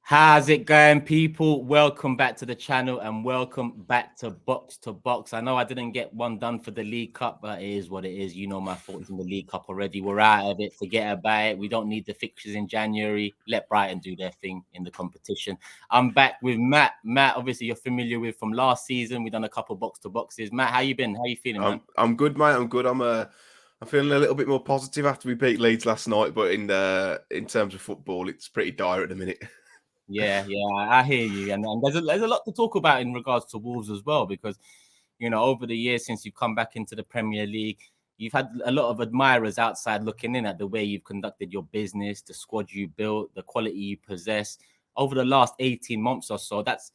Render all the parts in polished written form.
How's it going, people? Welcome back to the channel and welcome back to Box to Box. I know I didn't get one done for the League Cup, but it is what it is. You know my thoughts in the League Cup already. We're out of it. Forget about it. We don't need the fixtures in January. Let Brighton do their thing in the competition. I'm back with Matt. Matt, obviously, you're familiar with from last season. We've done a couple Box to Boxes. Matt, how you been? How you feeling, man? I'm good, mate. I'm good. I'm feeling a little bit more positive after we beat Leeds last night, but in terms of football, it's pretty dire at the minute. Yeah, I hear you. And there's a lot to talk about in regards to Wolves as well, because, you know, over the years since you've come back into the Premier League, you've had a lot of admirers outside looking in at the way you've conducted your business, the squad you built, the quality you possess. Over the last 18 months or so, that's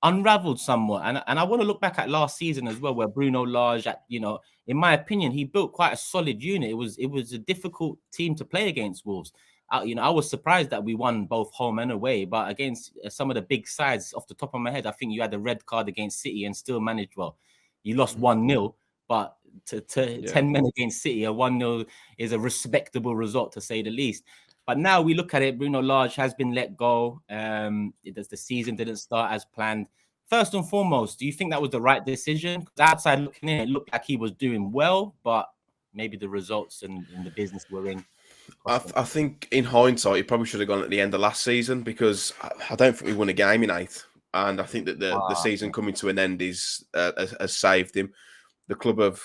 unraveled somewhat. And I want to look back at last season as well, where Bruno Lage, in my opinion, he built quite a solid unit. It was a difficult team to play against Wolves. I was surprised that we won both home and away, but against some of the big sides, off the top of my head, I think you had a red card against City and still managed well. You lost 1-0, but to 10 men against City, a 1-0 is a respectable result, to say the least. But now we look at it, Bruno Lage has been let go. The season didn't start as planned. First and foremost, do you think that was the right decision? Because outside looking in, it looked like he was doing well, but maybe the results and the business we're in. I think in hindsight, he probably should have gone at the end of last season, because I don't think we won a game in 8th. And I think that the season coming to an end has saved him. The club have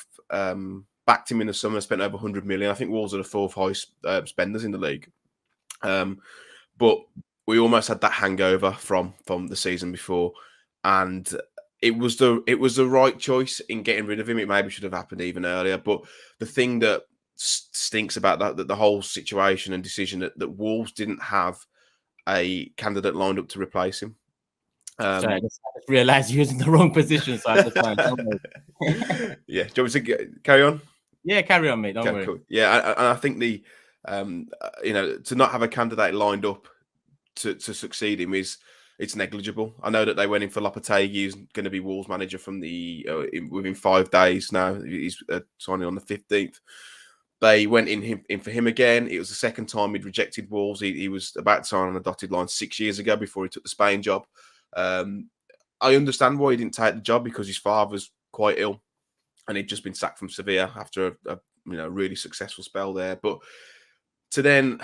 backed him in the summer, spent over 100 million. I think Wolves are the 4th highest spenders in the league. But we almost had that hangover from the season before, and it was the right choice in getting rid of him. It maybe should have happened even earlier. But the thing that stinks about that the whole situation and decision that Wolves didn't have a candidate lined up to replace him. Sorry, I just realized you was in the wrong position, so I just went. Yeah, do you want me to carry on? Yeah, carry on, mate. Don't worry. Cool. Yeah, I think to not have a candidate lined up to succeed him it's negligible. I know that they went in for Lopetegui, who's going to be Wolves manager from within 5 days now. He's signing on the 15th. They went in for him again. It was the second time he'd rejected Wolves. He was about to sign on the dotted line 6 years ago before he took the Spain job. I understand why he didn't take the job, because his father's quite ill and he'd just been sacked from Sevilla after a really successful spell there. But to then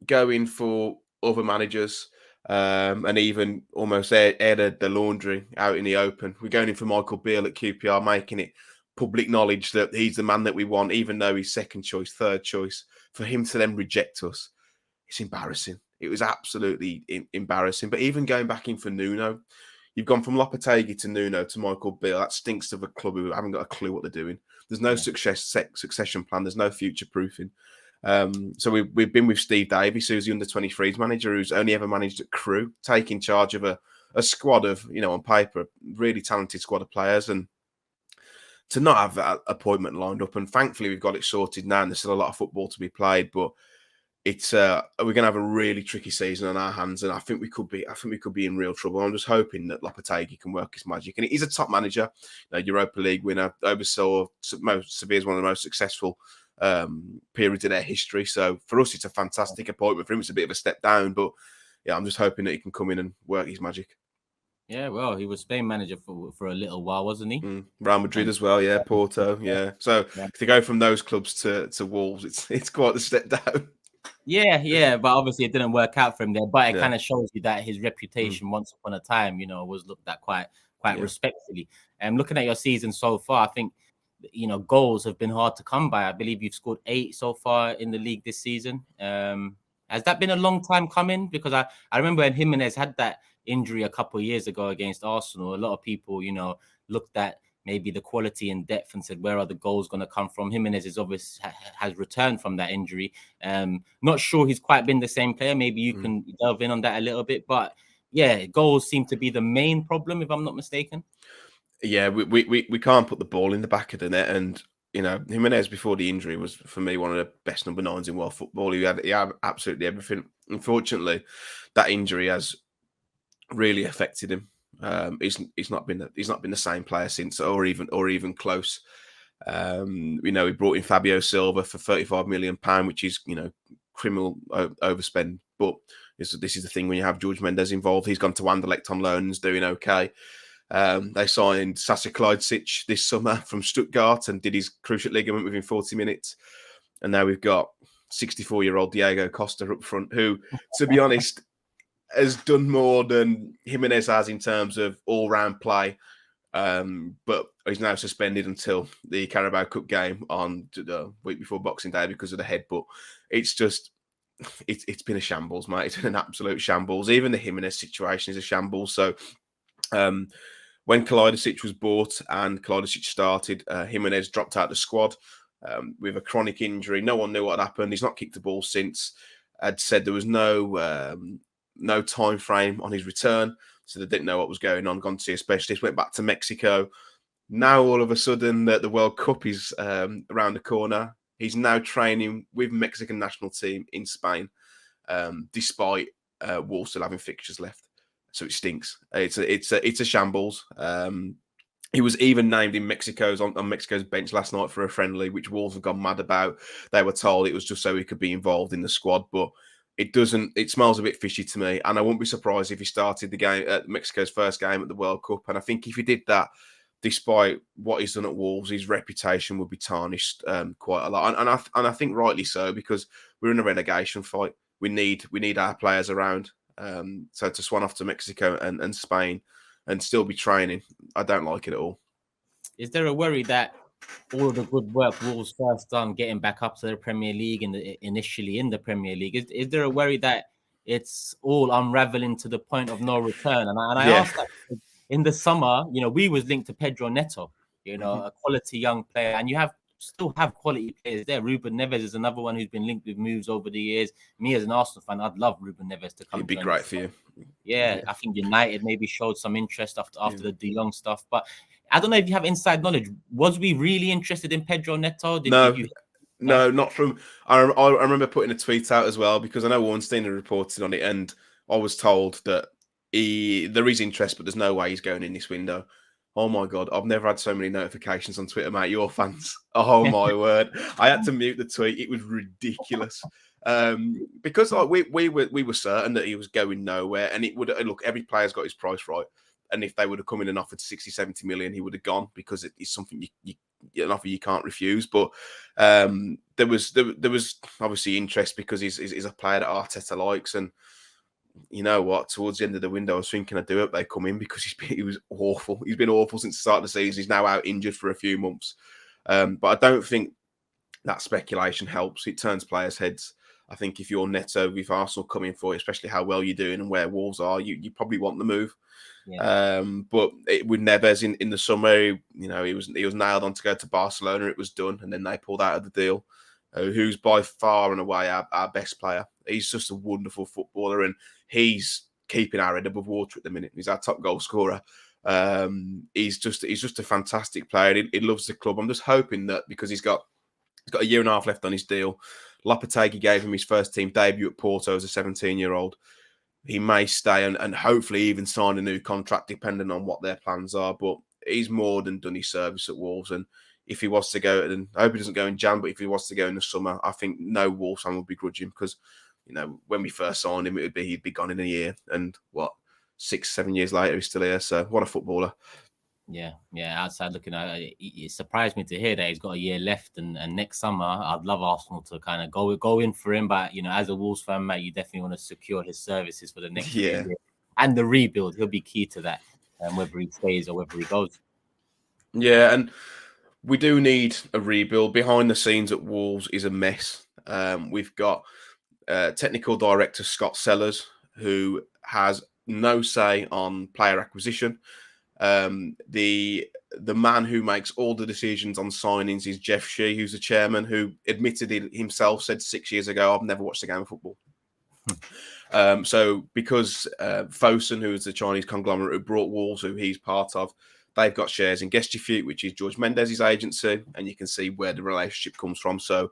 go in for other managers and even almost air the laundry out in the open. We're going in for Michael Beale at QPR, making it public knowledge that he's the man that we want, even though he's second choice, third choice. For him to then reject us, it's embarrassing. It was absolutely embarrassing. But even going back in for Nuno, you've gone from Lopetegui to Nuno to Michael Beale. That stinks of a club who haven't got a clue what they're doing. There's no succession plan. There's no future proofing. So we've been with Steve Davies, who's the under-23s manager, who's only ever managed at Crewe, taking charge of a squad of, on paper, really talented squad of players, and to not have that appointment lined up. And thankfully, we've got it sorted now, and there's still a lot of football to be played. But it's we're going to have a really tricky season on our hands, and I think we could be in real trouble. I'm just hoping that Lopetegui can work his magic. And he's a top manager, Europa League winner, oversaw Sevilla's one of the most successful periods in their history. So for us, it's a fantastic appointment. For him, it's a bit of a step down, but yeah, I'm just hoping that he can come in and work his magic. Yeah, well, he was Spain manager for a little while, wasn't he? Real Madrid as well, yeah, Porto, yeah. So to go from those clubs to Wolves, it's quite a step down. Yeah, but obviously it didn't work out for him there. But it kind of shows you that his reputation once upon a time, was looked at quite respectfully. And looking at your season so far, I think goals have been hard to come by. I believe you've scored 8 so far in the league this season. Has that been a long time coming? Because I remember when Jimenez had that injury a couple of years ago against Arsenal, a lot of people, looked at maybe the quality and depth and said, where are the goals going to come from? Jimenez is obviously has returned from that injury. Not sure he's quite been the same player. Maybe you can delve in on that a little bit. But yeah, goals seem to be the main problem, if I'm not mistaken. Yeah, we can't put the ball in the back of the net. And, Jimenez before the injury was, for me, one of the best number 9s in world football. He had absolutely everything. Unfortunately, that injury has really affected him. He's not been the same player since, or even close. We brought in Fabio Silva for £35 million, which is criminal overspend. But This is the thing when you have George Mendes involved. He's gone to Anderlecht on loan and is doing okay. They signed Sasa Klajdzic this summer from Stuttgart and did his cruciate ligament within 40 minutes. And now we've got 64-year-old Diego Costa up front, who, to be honest, has done more than Jimenez has in terms of all-round play. But he's now suspended until the Carabao Cup game on the week before Boxing Day because of the headbutt. It's just, it's been a shambles, mate. It's been an absolute shambles. Even the Jimenez situation is a shambles. So when Kalajdzic was bought and Kalajdzic started, Jimenez dropped out the squad with a chronic injury. No one knew what had happened. He's not kicked the ball since. I'd said there was no time frame on his return, so they didn't know what was going on. Gone to see a specialist, went back to Mexico. Now all of a sudden the World Cup is around the corner. He's now training with Mexican national team in Spain, despite Wolves still having fixtures left. So it stinks. It's a shambles. He was even named in on Mexico's bench last night for a friendly, which Wolves have gone mad about. They were told it was just so he could be involved in the squad, but it doesn't. It smells a bit fishy to me, and I wouldn't be surprised if he started the game at Mexico's first game at the World Cup. And I think if he did that, despite what he's done at Wolves, his reputation would be tarnished quite a lot, and I think rightly so, because we're in a relegation fight. We need our players around. So to swan off to Mexico and Spain and still be training, I don't like it at all. Is there a worry that all of the good work Wolves first done getting back up to the Premier League and initially in the Premier League, is there a worry that it's all unraveling to the point of no return? And I asked that in the summer, we was linked to Pedro Neto, a quality young player, and you still have quality players there. Ruben Neves is another one who's been linked with moves over the years. Me as an Arsenal fan, I'd love Ruben Neves to come. It'd be great for you. Yeah, I think United maybe showed some interest after the De Jong stuff, but I don't know if you have inside knowledge. Was we really interested in Pedro Neto? No, not from. I remember putting a tweet out as well because I know Ornstein had reported on it, and I was told that there is interest, but there's no way he's going in this window. Oh my God, I've never had so many notifications on Twitter, mate. Your fans. Oh my word. I had to mute the tweet. It was ridiculous. Because we were certain that he was going nowhere, and it would look, every player's got his price right. And if they would have come in and offered 60, 70 million, he would have gone, because it is something an offer you can't refuse. But there was obviously interest because he's a player that Arteta likes, and you know what? Towards the end of the window, I was thinking, I do hope they come in, because he was awful. He's been awful since the start of the season. He's now out injured for a few months. But I don't think that speculation helps. It turns players' heads. I think if you're Neto, with Arsenal coming for it, especially how well you're doing and where Wolves are, you probably want the move. Yeah. But with Neves in the summer, he was nailed on to go to Barcelona. It was done, and then they pulled out of the deal. Who's by far and away our best player. He's just a wonderful footballer, and he's keeping our head above water at the minute. He's our top goal scorer. He's just a fantastic player. He loves the club. I'm just hoping that, because he's got a year and a half left on his deal. Lopetegui gave him his first team debut at Porto as a 17-year-old. He may stay and hopefully even sign a new contract, depending on what their plans are. But he's more than done his service at Wolves. And if he was to go, and I hope he doesn't go in Jan, but if he was to go in the summer, I think no Wolves fan would begrudge him, because when we first signed him, he'd be gone in a year, and 6-7 years later he's still here. So what a footballer. Yeah. Outside looking at it, surprised me to hear that he's got a year left, and next summer I'd love Arsenal to kind of go in for him. But as a Wolves fan, mate, you definitely want to secure his services for the next year, and the rebuild. He'll be key to that, whether he stays or whether he goes. Yeah, and we do need a rebuild. Behind the scenes at Wolves is a mess. We've got technical director Scott Sellers, who has no say on player acquisition. The man who makes all the decisions on signings is Jeff Shee, who's the chairman, who admitted it himself, said 6 years ago, I've never watched a game of football. So because Fosun, who is the Chinese conglomerate who brought Wolves, who he's part of, they've got shares in Gestifute, which is George Mendes' agency, and you can see where the relationship comes from. So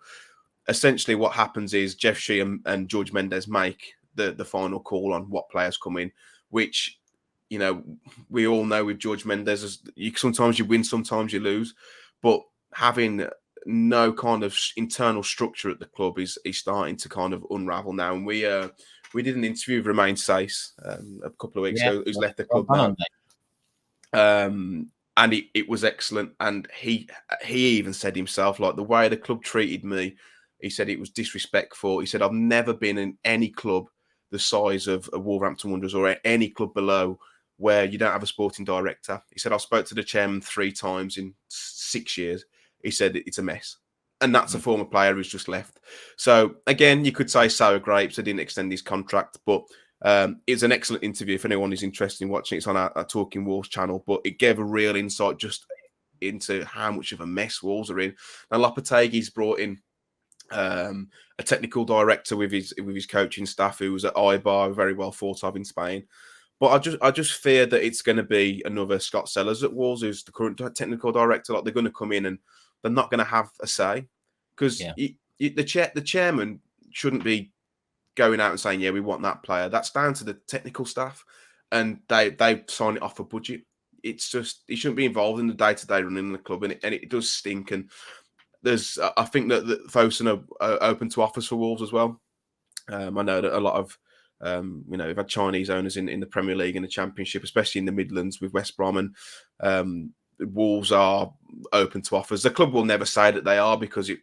essentially what happens is Jeff Shee and George Mendes make the final call on what players come in, which, we all know with George Mendes, sometimes you win, sometimes you lose, but having no kind of internal structure at the club is starting to kind of unravel now. And we we did an interview with Romain Saiss a couple of weeks ago, who's left the club well now. And it was excellent. And he even said himself, like, the way the club treated me, he said it was disrespectful. He said, I've never been in any club the size of Wolverhampton Wanderers or any club below where you don't have a sporting director. He said, I spoke to the chairman 3 times in 6 years. He said, it's a mess. And that's a former player who's just left. So, again, you could say sour grapes. They didn't extend his contract. But it's an excellent interview if anyone is interested in watching it. It's on our Talking Wolves channel. But it gave a real insight just into how much of a mess Wolves are in. Now, Lopetegui's brought in a technical director with his coaching staff who was at Eibar, very well thought of in Spain. But I just fear that it's going to be another Scott Sellers at Wolves, who's the current technical director. Like, they're going to come in and they're not going to have a say, because the chairman shouldn't be going out and saying, yeah, we want that player. That's down to the technical staff, and they sign it off a budget. It's just, he shouldn't be involved in the day-to-day running of the club, and it does stink. And I think that Fosun are open to offers for Wolves as well. I know that a lot of we've had Chinese owners in the Premier League and the Championship, especially in the Midlands with West Brom, and Wolves are open to offers. The club will never say that they are, because it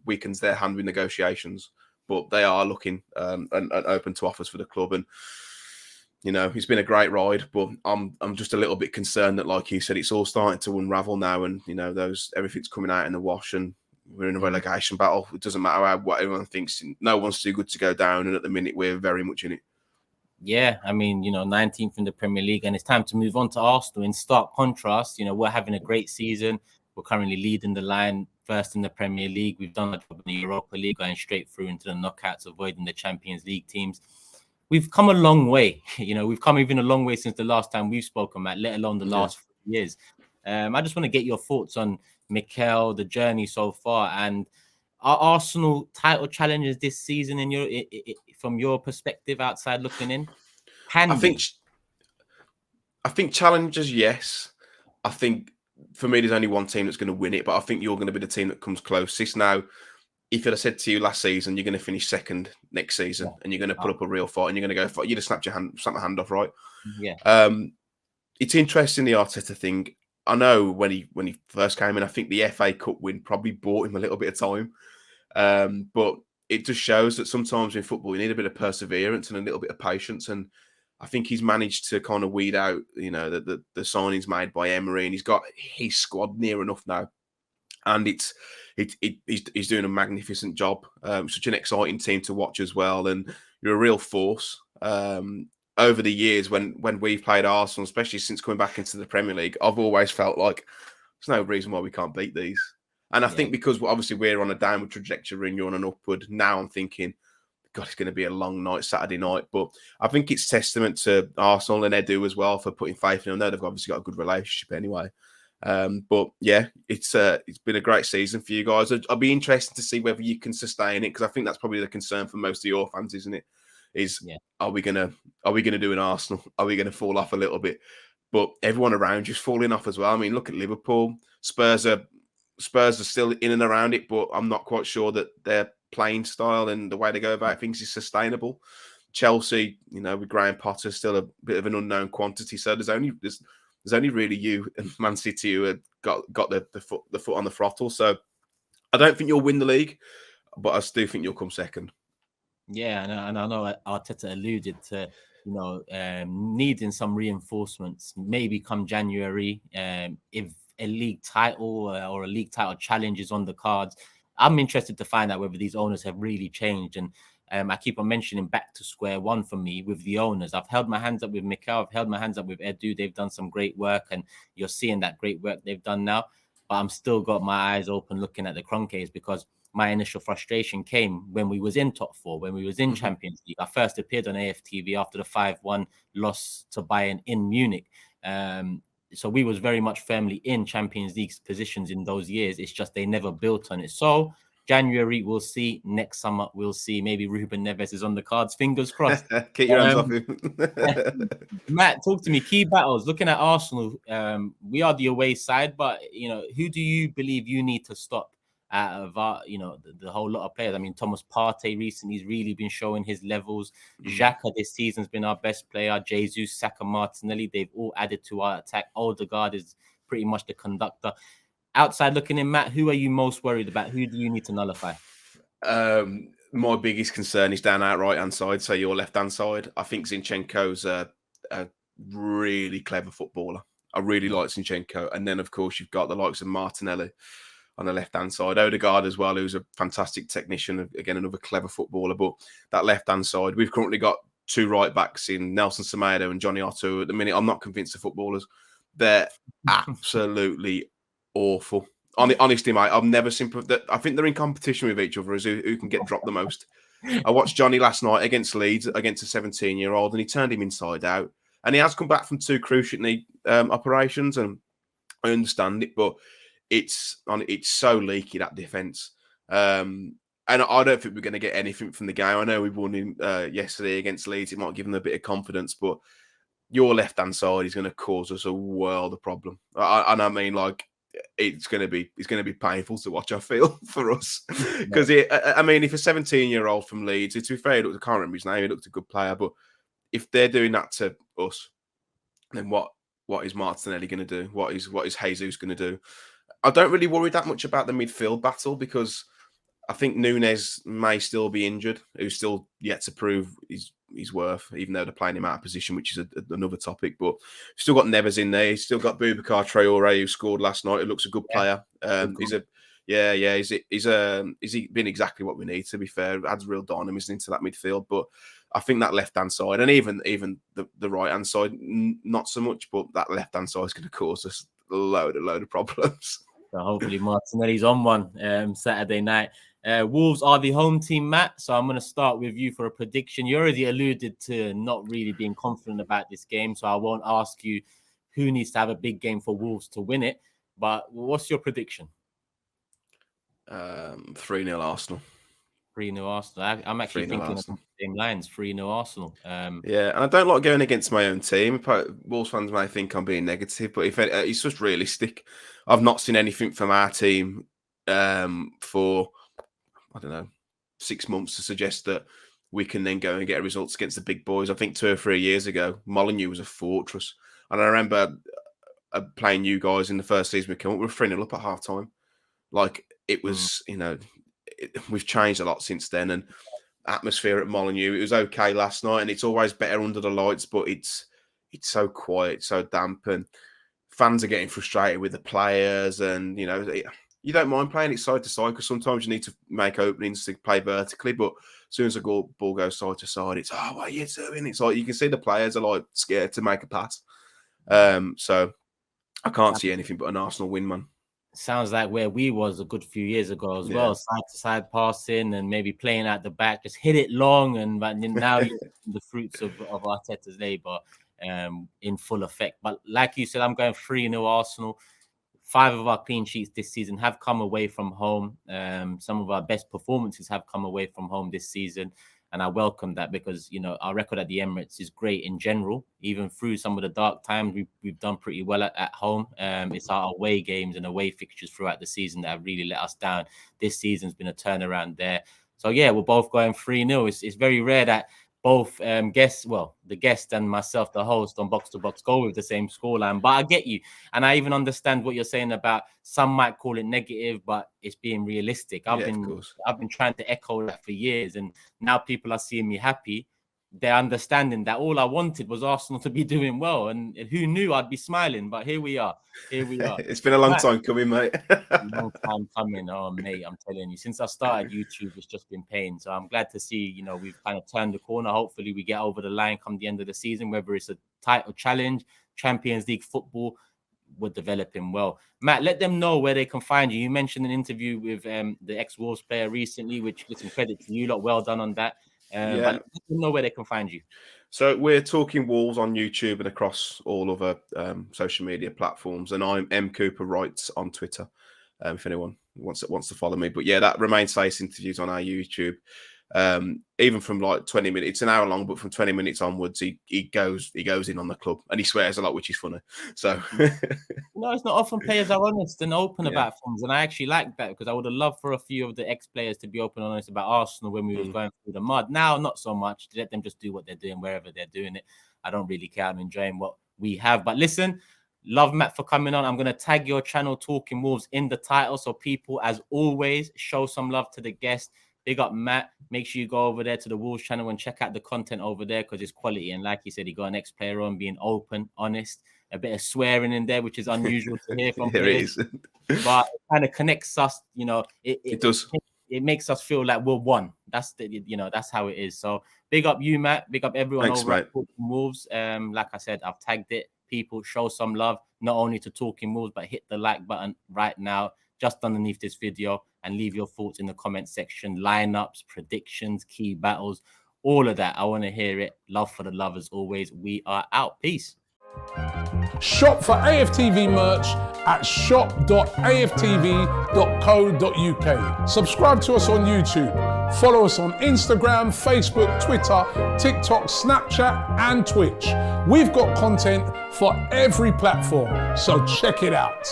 weakens their hand with negotiations, but they are looking and open to offers for the club. And it's been a great ride, but I'm just a little bit concerned that, like you said, it's all starting to unravel now, and everything's coming out in the wash, and we're in a relegation battle. It doesn't matter what everyone thinks. No one's too good to go down, and at the minute we're very much in it. Yeah, I mean, 19th in the Premier League, and it's time to move on to Arsenal. In stark contrast, we're having a great season. We're currently leading the line, first in the Premier League. We've done a job in the Europa League, going straight through into the knockouts, avoiding the Champions League teams. We've come a long way. We've come even a long way since the last time we've spoken, Matt, let alone the last 4 years. I just want to get your thoughts on Mikel, the journey so far, and are Arsenal title challenges this season from your perspective, outside looking in? I think challenges, yes. I think for me, there's only one team that's going to win it, but I think you're going to be the team that comes closest. Now, if I'd have said to you last season, you're going to finish second next season, and you're going to put up a real fight, and you're going to go fight, you'd have snap my hand off, right? Yeah. It's interesting, the Arteta thing. I know when he first came in, I think the FA Cup win probably bought him a little bit of time. But it just shows that sometimes in football you need a bit of perseverance and a little bit of patience. And I think he's managed to kind of weed out, the signings made by Emery, and he's got his squad near enough now. And he's doing a magnificent job. Such an exciting team to watch as well, and you're a real force. Over the years, when we've played Arsenal, especially since coming back into the Premier League, I've always felt like there's no reason why we can't beat these. And I think because obviously we're on a downward trajectory and you're on an upward, now I'm thinking, God, it's going to be a long night Saturday night. But I think it's testament to Arsenal and Edu as well for putting faith in them. I know they've obviously got a good relationship anyway. But yeah, it's been a great season for you guys. I'll be interested to see whether you can sustain it, because I think that's probably the concern for most of your fans, isn't it? Are we gonna do an Arsenal? Are we gonna fall off a little bit? But everyone around you's falling off as well. I mean, look at Liverpool. Spurs are still in and around it, but I'm not quite sure that their playing style and the way they go about things is sustainable. Chelsea, with Graham Potter, still a bit of an unknown quantity. So there's only really you and Man City who have got the foot on the throttle. So I don't think you'll win the league, but I still think you'll come second. Yeah, and I know Arteta alluded to, needing some reinforcements, maybe come January, if a league title or a league title challenge is on the cards. I'm interested to find out whether these owners have really changed. And I keep on mentioning back to square one for me with the owners. I've held my hands up with Mikel. I've held my hands up with Edu. They've done some great work, and you're seeing that great work they've done now. But I'm still got my eyes open looking at the Kroenkes, because my initial frustration came when we was in top four, when we was in Champions League. I first appeared on AFTV after the 5-1 loss to Bayern in Munich. So we was very much firmly in Champions League positions in those years. It's just they never built on it. So January, we'll see. Next summer, we'll see. Maybe Ruben Neves is on the cards. Fingers crossed. Keep your hands off him. Matt, talk to me. Key battles. Looking at Arsenal, we are the away side, but who do you believe you need to stop out of the whole lot of players. I mean, Thomas Partey recently has really been showing his levels. Xhaka this season's been our best player. Jesus, Saka, Martinelli, they've all added to our attack. Odegaard is pretty much the conductor. Outside looking in, Matt, who are you most worried about? Who do you need to nullify? My biggest concern is down our right-hand side, so your left-hand side. I think Zinchenko's a really clever footballer. I really like Zinchenko. And then, of course, you've got the likes of Martinelli on the left-hand side. Odegaard as well, who's a fantastic technician. Again, another clever footballer. But that left-hand side, we've currently got two right-backs in Nelson Semedo and Johnny Otto. At the minute, I'm not convinced of footballers. They're absolutely awful. Honestly, mate, I've never seen. I think they're in competition with each other as who can get dropped the most. I watched Johnny last night against Leeds, against a 17-year-old, and he turned him inside out. And he has come back from 2 cruciate knee operations, and I understand it, but it's so leaky, that defence. And I don't think we're going to get anything from the game. I know we won in, yesterday against Leeds. It might give them a bit of confidence, but your left-hand side is going to cause us a world of problem. And I mean, like, it's going to be painful to watch, I feel, for us. Because, I mean, if a 17-year-old from Leeds, to be fair, I can't remember his name, he looked a good player, but if they're doing that to us, then what is Martinelli going to do? What is Jesus going to do? I don't really worry that much about the midfield battle, because I think Nunes may still be injured, who's still yet to prove his worth, even though they're playing him out of position, which is another topic. But still got Neves in there. He's still got Boubacar Traore, who scored last night. It looks a good player. He's been exactly what we need, to be fair. Adds real dynamism into that midfield. But I think that left-hand side, and even the right-hand side, not so much, but that left-hand side is going to cause us a load of problems. So hopefully Martinelli's on one Saturday night. Wolves are the home team, Matt. So I'm going to start with you for a prediction. You already alluded to not really being confident about this game, so I won't ask you who needs to have a big game for Wolves to win it. But what's your prediction? 3-0 Arsenal. 3-0 Arsenal. I'm actually thinking of the same lines. 3-0 Arsenal. Yeah, and I don't like going against my own team. Wolves fans may think I'm being negative, but if it's just realistic, I've not seen anything from our team for, I don't know, 6 months to suggest that we can then go and get results against the big boys. I think 2 or 3 years ago, Molineux was a fortress. And I remember playing you guys in the first season we came up, we were 3-0 up at half time. Like, it was, we've changed a lot since then. And atmosphere at Molineux, it was okay last night, and it's always better under the lights, but it's so quiet, so damp, and fans are getting frustrated with the players. And, you don't mind playing it side to side, because sometimes you need to make openings to play vertically, but as soon as the ball goes side to side, it's, what are you doing? It's like you can see the players are like scared to make a pass. So I can't see anything but an Arsenal win, man. Sounds like where we was a good few years ago as well. Side to side passing and maybe playing at the back, just hit it long, and now you're the fruits of Arteta's labor in full effect. But like you said, I'm going 3-0 Arsenal. 5 of our clean sheets this season have come away from home. Some of our best performances have come away from home this season. And I welcome that, because, our record at the Emirates is great in general. Even through some of the dark times, we've done pretty well at home. It's our away games and away fixtures throughout the season that have really let us down. This season's been a turnaround there. So, yeah, we're both going 3-0. It's very rare that both the guest and myself, the host on Box to Box, go with the same scoreline. But I get you. And I even understand what you're saying about some might call it negative, but it's being realistic. I've been trying to echo that for years, and now people are seeing me happy. They're understanding that all I wanted was Arsenal to be doing well, and who knew I'd be smiling. But here we are. It's been a long time coming, mate. Long time coming. Oh, mate, I'm telling you, since I started YouTube, it's just been pain. So I'm glad to see, we've kind of turned the corner. Hopefully we get over the line come the end of the season, whether it's a title challenge, Champions League football. We're developing well. Matt, let them know where they can find you. You mentioned an interview with the ex-Wolves player recently, which, listen, credit to you lot. Well done on that. But let them know where they can find you. So we're Talking Wolves on YouTube and across all other social media platforms. And I'm M Cooper Wrights on Twitter, if anyone wants to follow me. But yeah, that Remain Safe interviews on our YouTube. Even from like 20 minutes, it's an hour long, but from 20 minutes onwards, he goes in on the club and he swears a lot, which is funny. So no, it's not often players are honest and open about things, and I actually like that because I would have loved for a few of the ex-players to be open and honest about Arsenal when we was going through the mud. Now, not so much. Let them just do what they're doing wherever they're doing it. I don't really care. I'm enjoying what we have. But listen, love Matt for coming on. I'm going to tag your channel Talking Wolves in the title, so people, as always, show some love to the guest. Big up Matt. Make sure you go over there to the Wolves channel and check out the content over there because it's quality. And like he said, he got an ex-player on being open, honest, a bit of swearing in there, which is unusual to hear from players. But it kind of connects us, you know. It does. It makes us feel like we're one. That's that's how it is. So big up you, Matt. Big up everyone over at Talking Wolves. Like I said, I've tagged it. People, show some love, not only to Talking Wolves, but hit the like button right now, just underneath this video, and leave your thoughts in the comment section. Lineups, predictions, key battles, all of that. I want to hear it. Love for the love as always. We are out. Peace. Shop for AFTV merch at shop.aftv.co.uk. Subscribe to us on YouTube. Follow us on Instagram, Facebook, Twitter, TikTok, Snapchat, and Twitch. We've got content for every platform, so check it out.